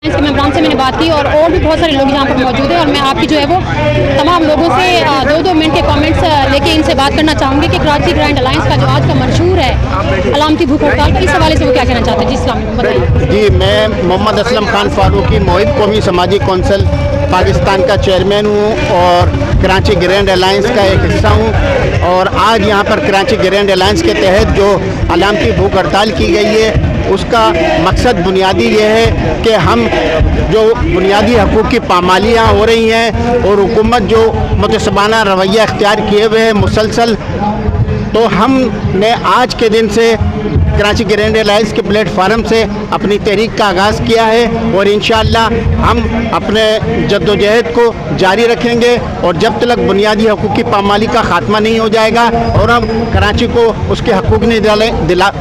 के मेंबरान से मैंने बात की और भी बहुत सारे लोग यहाँ पर मौजूद हैं और मैं आपकी जो है वो तमाम लोगों से 2-2 मिनट के कमेंट्स लेके इनसे बात करना चाहूँगी कि कराची ग्रैंड अलायंस का जो आज का मंशूर है अलामती भूख हड़ताल का, इस हवाले से वो क्या कहना चाहते हैं। जी अस्सलाम वालेकुम, बताइए। जी, मैं मोहम्मद असलम खान फारूकी मोहित कौमी समाजी कौंसिल पाकिस्तान का चेयरमैन हूँ और कराची ग्रैंड अलायंस का एक हिस्सा हूँ। और आज यहाँ पर कराची ग्रैंड अलायंस के तहत जो अलामती भूख हड़ताल की गई है उसका मकसद बुनियादी ये है कि हम जो बुनियादी हकूक़ की पामालियाँ हो रही हैं और हुकूमत जो मुतसबाना रवैया इख्तियार किए हुए है मुसलसल, तो हमने आज के दिन से कराची ग्रैंड अलायंस के प्लेटफार्म से अपनी तहरीक का आगाज़ किया है और इंशाअल्लाह हम अपने जद्दोजहद को जारी रखेंगे और जब तक बुनियादी हकूक़ की पामाली का ख़ात्मा नहीं हो जाएगा और हम कराची को उसके हकूक़ नहीं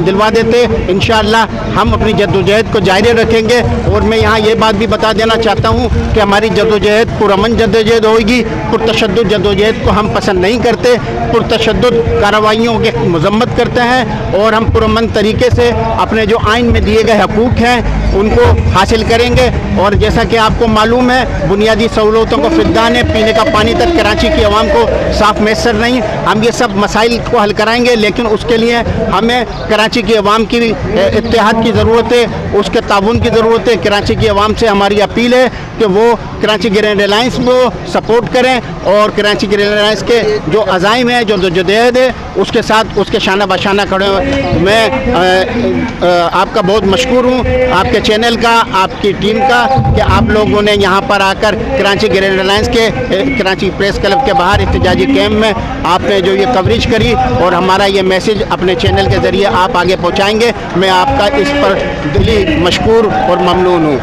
दिलवा देते, इंशाअल्लाह हम अपनी जद्दोजहद को जारी रखेंगे। और मैं यहाँ ये बात भी बता देना चाहता हूँ कि हमारी जद्दोजहद पुरअमन जद्दोजहद होगी। पुरतशद्दुद जद्दोजहद को हम पसंद नहीं करते, पुरतशद्दुद कार्रवाइयों के मज़म्मत करते हैं और हम पुरअमन तरीके से अपने जो आइन में दिए गए हकूक़ हैं उनको हासिल करेंगे। और जैसा कि आपको मालूम है बुनियादी सहूलतों को फिरदान है, पीने का पानी तक कराची की आवाम को साफ़ मैसर नहीं, हम ये सब मसाइल को हल कराएंगे, लेकिन उसके लिए हमें कराची की आवाम की इत्तेहाद की ज़रूरत है, उसके ताउन की ज़रूरत है। कराची की आवाम से हमारी अपील है कि वो कराची ग्रैंड अलायंस को सपोर्ट करें और कराची ग्रैंड अलायंस के जो अज़ाइम है, जो जदोजहद है, उसके साथ उसके शाना बशाना खड़े हों। मैं आपका बहुत मशकूर हूँ, आपके चैनल का, आपकी टीम का, कि आप लोगों ने यहाँ पर आकर कराची ग्रैंड अलायंस के कराची प्रेस क्लब के बाहर एहतजाजी कैंप में आपने जो ये कवरेज करी और हमारा ये मैसेज अपने चैनल के ज़रिए आप आगे पहुँचाएँगे। मैं आपका इस पर दिली मशकूर और ममनून हूँ।